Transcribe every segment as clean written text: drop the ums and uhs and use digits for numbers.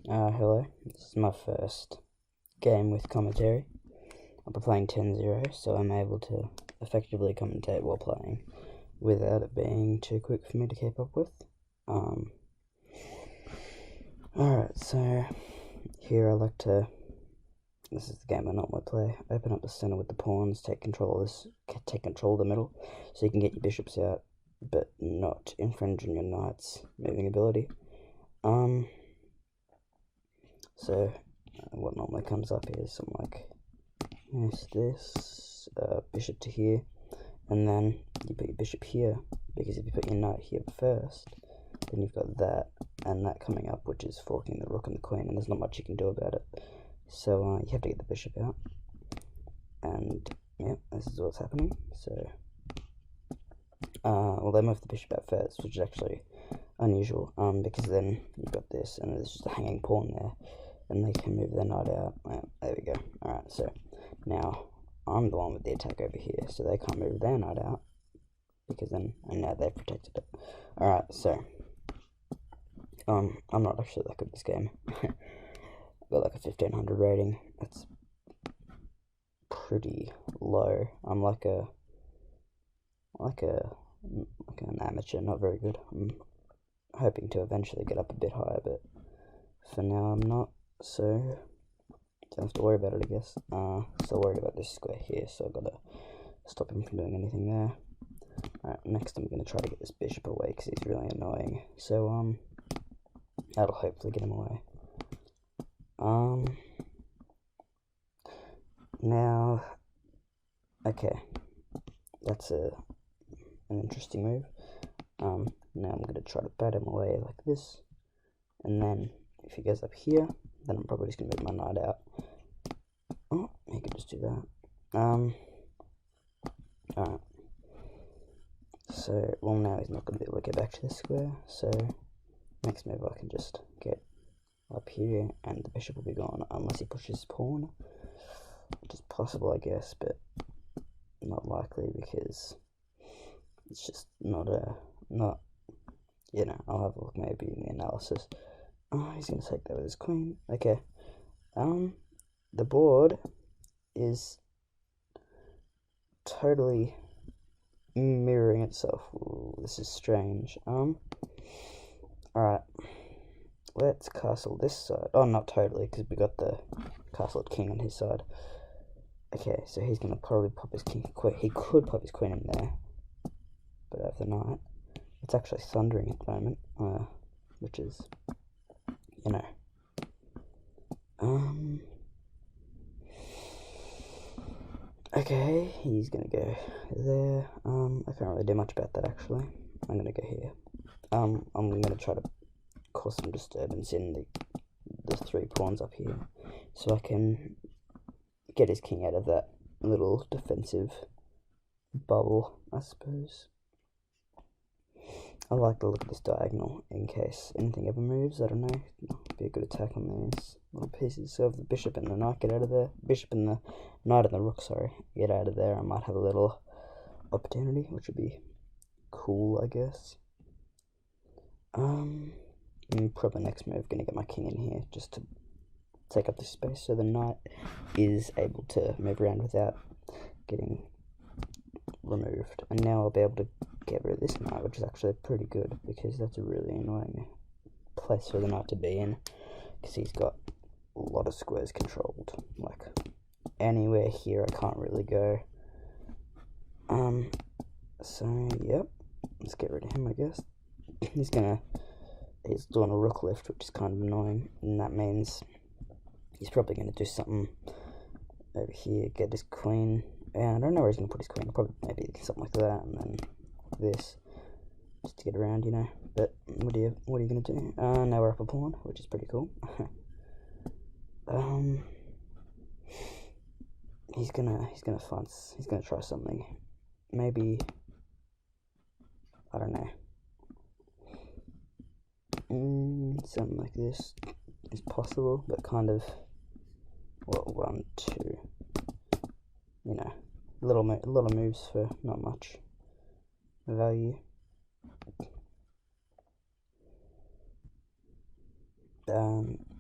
Hello, this is my first game with commentary. I'll be playing 10-0, so I'm able to effectively commentate while playing without it being too quick for me to keep up with. Alright, so here I like to, this is the game I normally play, open up the center with the pawns, take control of the middle, so you can get your bishops out, but not infringe on your knight's moving ability. So what normally comes up is something like this, bishop to here, and then you put your bishop here, because if you put your knight here first, then you've got that and that coming up, which is forking the rook and the queen, and there's not much you can do about it. So you have to get the bishop out, and yeah, this is what's happening. So well, they moved the bishop out first, which is actually unusual, because then you've got this, and there's just a hanging pawn there, and they can move their knight out. There we go. Alright, so now I'm the one with the attack over here, so they can't move their knight out, because then, and now they've protected it. Alright, so I'm not actually that good at this game. I've got like a 1500 rating. That's pretty low. I'm like an amateur, not very good. I'm hoping to eventually get up a bit higher, but for now I'm not, so don't have to worry about it, I guess. Still worried about this square here, so I've got to stop him from doing anything there. Alright, next I'm going to try to get this bishop away, because he's really annoying, so that'll hopefully get him away. Now, okay, that's an interesting move. Now I'm going to try to bat him away like this, and then if he goes up here, then I'm probably just going to move my knight out. Oh, he could just do that. Alright. So, well, now he's not going to be able to get back to this square, so next move I can just get up here, and the bishop will be gone, unless he pushes his pawn, which is possible, I guess, but not likely, because it's just not, you know, I'll have a look maybe in the analysis. Oh, he's going to take that with his queen. Okay. The board is totally mirroring itself. Ooh, this is strange. Alright. Let's castle this side. Oh, not totally, because we got the castled king on his side. Okay, so he's going to probably pop his king. He could pop his queen in there, but I have the knight. It's actually thundering at the moment, which is, you know, okay, he's gonna go there. I can't really do much about that, actually. I'm gonna go here. I'm gonna try to cause some disturbance in the 3 pawns up here, so I can get his king out of that little defensive bubble, I suppose. I like the look of this diagonal in case anything ever moves. I don't know. It'll be a good attack on these little pieces. So if the bishop and the knight get out of there, bishop and the knight and the rook, sorry, get out of there, I might have a little opportunity, which would be cool, I guess. Probably next move, gonna get my king in here just to take up this space, so the knight is able to move around without getting removed. And now I'll be able to get rid of this knight, which is actually pretty good, because that's a really annoying place for the knight to be in, because he's got a lot of squares controlled. Like, anywhere here I can't really go. So yep, let's get rid of him, I guess. He's doing a rook lift, which is kind of annoying, and that means he's probably going to do something over here, get his queen. And I don't know where he's going to put his queen. Probably maybe something like that, and then this, just to get around, you know. But what are you going to do? Now we're up a pawn, which is pretty cool. He's gonna try something. Maybe, I don't know. Something like this is possible, but kind of, well, 1, 2, you know, a lot of moves for not much value.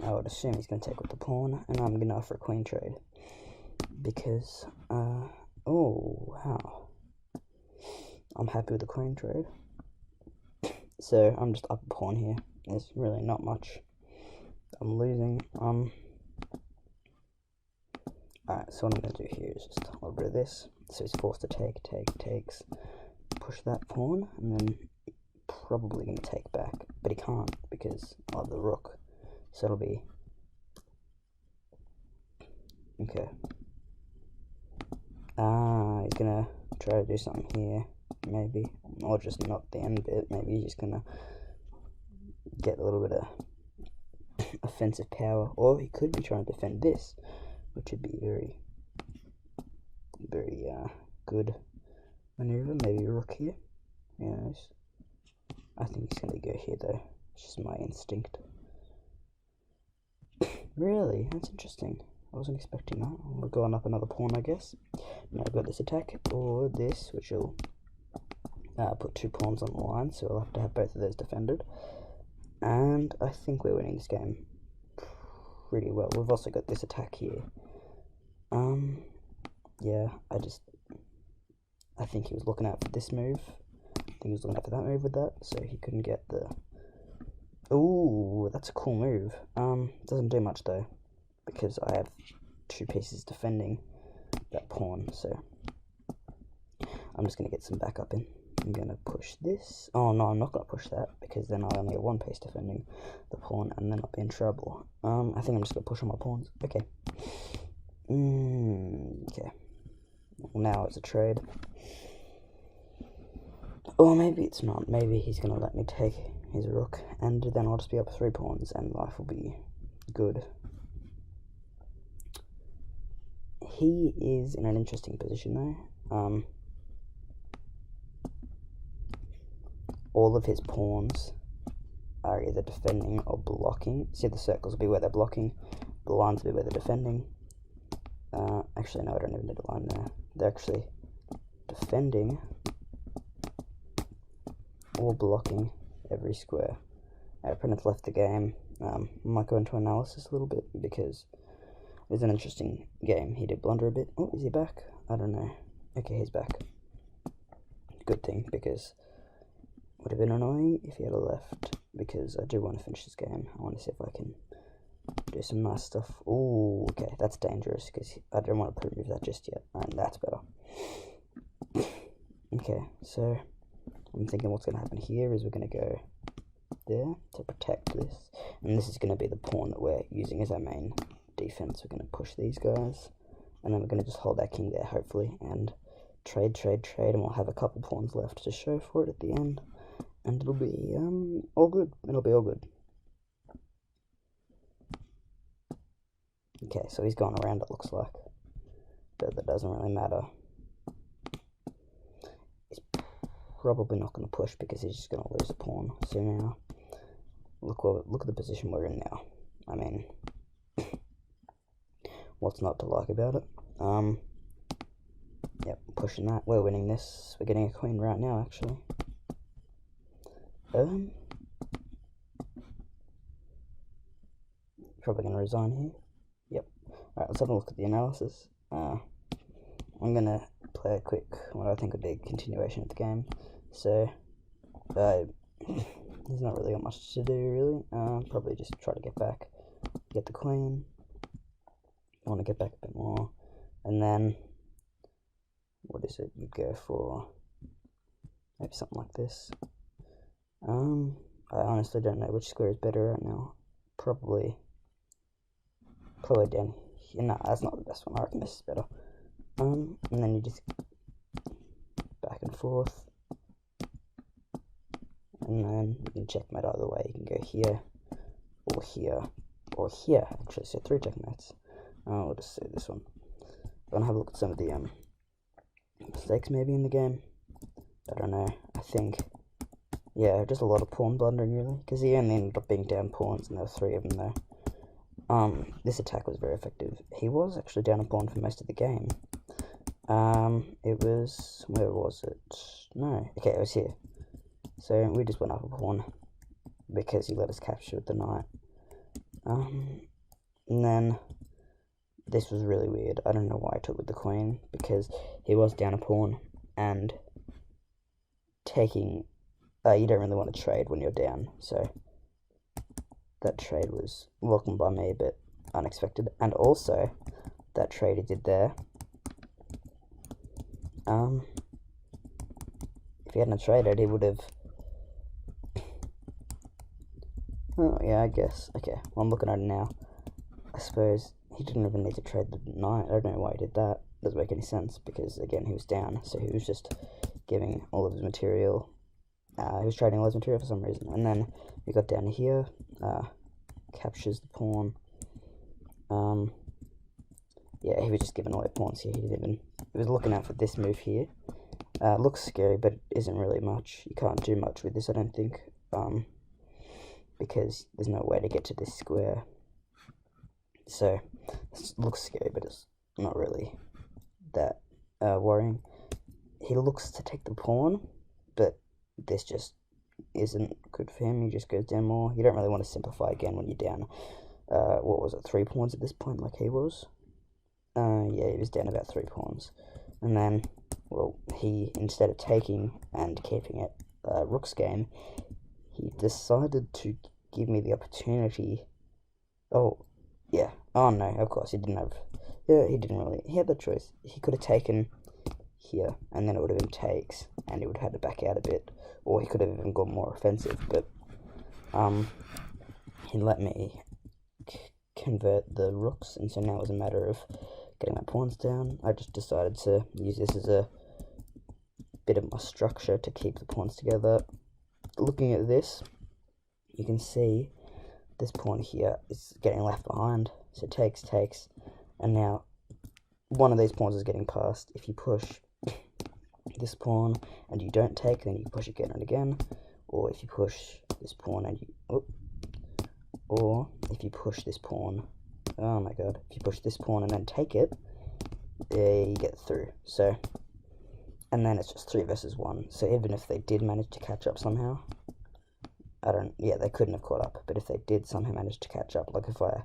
I would assume he's going to take with the pawn, and I'm going to offer a queen trade. Because, oh, wow. I'm happy with the queen trade. So, I'm just up a pawn here. There's really not much I'm losing. Alright, so what I'm going to do here is just a little bit of this. So he's forced to takes, push that pawn, and then probably going to take back. But he can't because of the rook. So it'll be... Okay. He's going to try to do something here, maybe. Or just not the end bit. Maybe he's going to get a little bit of offensive power. Or he could be trying to defend this, which would be very, very good maneuver. Maybe rook here. Yes. I think he's going to go here though. It's just my instinct. Really? That's interesting. I wasn't expecting that. We're going up another pawn, I guess. Now I've got this attack, or this, which will put 2 pawns on the line, so we'll have to have both of those defended. And I think we're winning this game pretty well. We've also got this attack here. Yeah, I think he was looking out for this move. I think he was looking out for that move with that, so he couldn't get the... Ooh, that's a cool move. Doesn't do much though, because I have 2 pieces defending that pawn, so I'm just going to get some backup in. I'm going to push this. Oh no, I'm not going to push that, because then I'll only have 1 piece defending the pawn, and then I'll be in trouble. I think I'm just going to push on my pawns. Okay. Okay. Now it's a trade. Or maybe it's not. Maybe he's going to let me take his rook, and then I'll just be up 3 pawns, and life will be good. He is in an interesting position though. All of his pawns are either defending or blocking. See, the circles will be where they're blocking, the lines will be where they're defending. Actually, no, I don't even need a line there. They're actually defending or blocking every square. Our opponent's left the game. I might go into analysis a little bit because it was an interesting game. He did blunder a bit. Oh, is he back? I don't know. Okay, he's back. Good thing, because it would have been annoying if he had left, because I do want to finish this game. I want to see if I can do some nice stuff. Oh, okay, that's dangerous, because I don't want to prove that just yet, and that's better. Okay, so I'm thinking what's going to happen here is we're going to go there to protect this, and this is going to be the pawn that we're using as our main defense. We're going to push these guys, and then we're going to just hold our king there, hopefully, and trade, and we'll have a couple pawns left to show for it at the end, and it'll be all good. It'll be all good. Okay, so he's going around, it looks like, but that doesn't really matter. He's probably not going to push because he's just going to lose a pawn. So now, look at the position we're in now. I mean, what's not to like about it? Yep, pushing that. We're winning this. We're getting a queen right now, actually. Probably going to resign here. Yep. Alright, let's have a look at the analysis. I'm going to play a quick, what I think would be a continuation of the game. So, he's not really got much to do, really. Probably just try to get back, get the queen. I want to get back a bit more. And then, what is it? You'd go for maybe something like this. I honestly don't know which square is better right now. Probably down here. No, that's not the best one. I reckon this is better. And then you just back and forth. And then you can checkmate either way. You can go here, or here, or here, actually. So 3 checkmates. We'll just say this one. I'm gonna have a look at some of the mistakes maybe in the game. I don't know. I think, yeah, just a lot of pawn blundering really, because he only ended up being down pawns, and there were 3 of them there. This attack was very effective. He was actually down a pawn for most of the game. It was, where was it? No, okay, it was here. So we just went up a pawn because he let us capture with the knight. And then this was really weird. I don't know why I took with the queen, because he was down a pawn, and taking, you don't really want to trade when you're down, so that trade was welcomed by me, but unexpected. And also, that trade he did there, if he hadn't traded, he would have, oh yeah, I guess, okay, well, I'm looking at it now. I suppose he didn't even need to trade the knight. I don't know why he did that. Doesn't make any sense, because again, he was down, so he was just giving all of his material. He was trading all his material for some reason. And then we got down here, captures the pawn. Yeah, he was just giving away pawns here. He was looking out for this move here. Looks scary, but isn't really much. You can't do much with this, I don't think, because there's no way to get to this square. So, it looks scary, but it's not really that worrying. He looks to take the pawn, but this just isn't good for him. He just goes down more. You don't really want to simplify again when you're down, what was it, 3 pawns at this point, like he was? Yeah, he was down about 3 pawns. And then, well, he, instead of taking and keeping it rook's game, he decided to give me the opportunity. Oh, yeah. Oh, no, of course, he didn't have... Yeah, he didn't really... He had the choice. He could have taken here, and then it would have been takes, and he would have had to back out a bit, or he could have even gone more offensive, but he let me convert the rooks, and so now it was a matter of getting my pawns down. I just decided to use this as a bit of my structure to keep the pawns together. Looking at this, you can see this pawn here is getting left behind, so takes, and now one of these pawns is getting passed. If you push this pawn and you don't take, then you push again and again, or if you push this pawn and you, or if you push this pawn, oh my god, if you push this pawn and then take it, you get through. So, and then it's just 3 versus 1, so even if they did manage to catch up somehow, they couldn't have caught up, but if they did somehow manage to catch up, like if I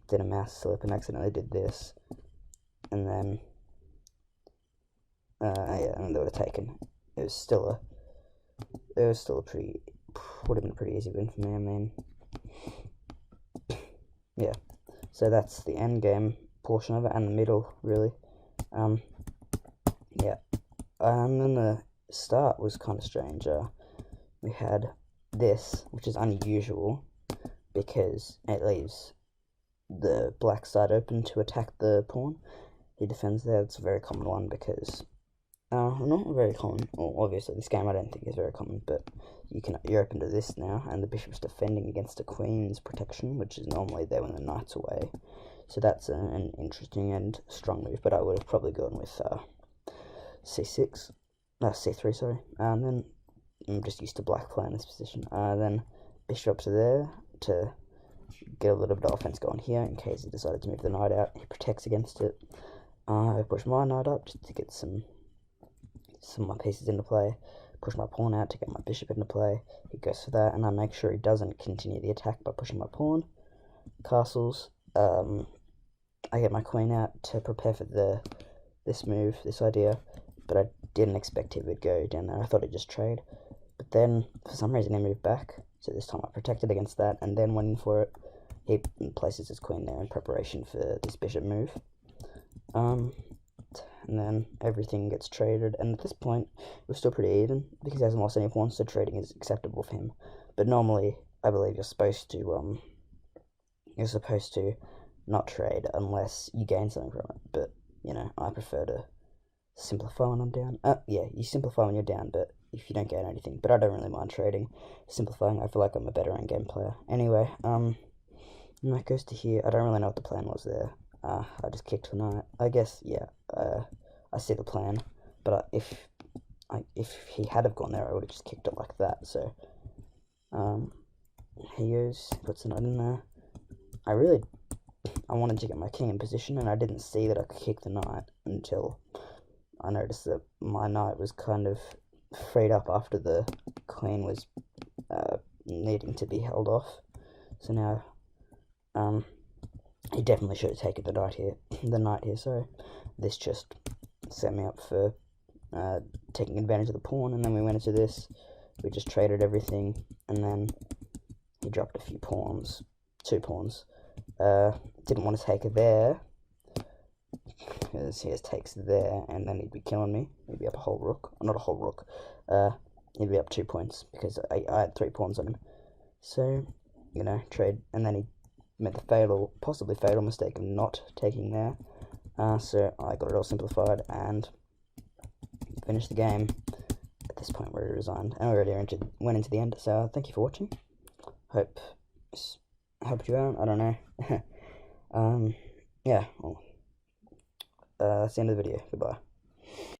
did a mouse slip and accidentally did this, and then, and they would have taken, it was still a pretty, would have been a pretty easy win for me, I mean, yeah, so that's the end game portion of it, and the middle, really, yeah, and then the start was kind of strange. We had this, which is unusual, because it leaves the black side open to attack the pawn. He defends there. It's a very common one, because not very common. Well, obviously this game I don't think is very common, but you're open to this now, and the bishop's defending against the queen's protection, which is normally there when the knight's away. So that's an interesting and strong move, but I would have probably gone with c6, c3, sorry, and then I'm just used to black playing this position. Then bishop to there to get a little bit of offense going here in case he decided to move the knight out. He protects against it. I push my knight up just to get some of my pieces into play. Push my pawn out to get my bishop into play. He goes for that, and I make sure he doesn't continue the attack by pushing my pawn. Castles. I get my queen out to prepare for this move, this idea, but I didn't expect he would go down there. I thought he'd just trade. But then, for some reason, he moved back, so this time I protected against that, and then went in for it. He places his queen there in preparation for this bishop move. And then everything gets traded, and at this point, we're still pretty even, because he hasn't lost any pawns, so trading is acceptable for him. But normally, I believe you're supposed to not trade unless you gain something from it, but, I prefer to simplify when I'm down. Yeah, you simplify when you're down, but if you don't gain anything. But I don't really mind trading. Simplifying, I feel like I'm a better endgame player. Anyway, and that goes to here. I don't really know what the plan was there. I just kicked the knight. I guess, yeah, I see the plan. But if he had have gone there, I would have just kicked it like that. So, he goes, puts the knight in there. I wanted to get my king in position, and I didn't see that I could kick the knight until I noticed that my knight was kind of freed up after the queen was needing to be held off. So now He definitely should have taken the knight here. So this just set me up for taking advantage of the pawn, and then we went into this. We just traded everything, and then he dropped a few pawns, 2 pawns. Didn't want to take it there, because he just takes there, and then he'd be killing me. He'd be up a whole rook, not a whole rook. He'd be up 2 points because I had 3 pawns on him. So, trade, and then he made the possibly fatal mistake of not taking there. So I got it all simplified and finished the game. At this point, we already resigned, and we already went into the end. So thank you for watching. Hope this helped you out. I don't know. Yeah. Well, that's the end of the video. Goodbye.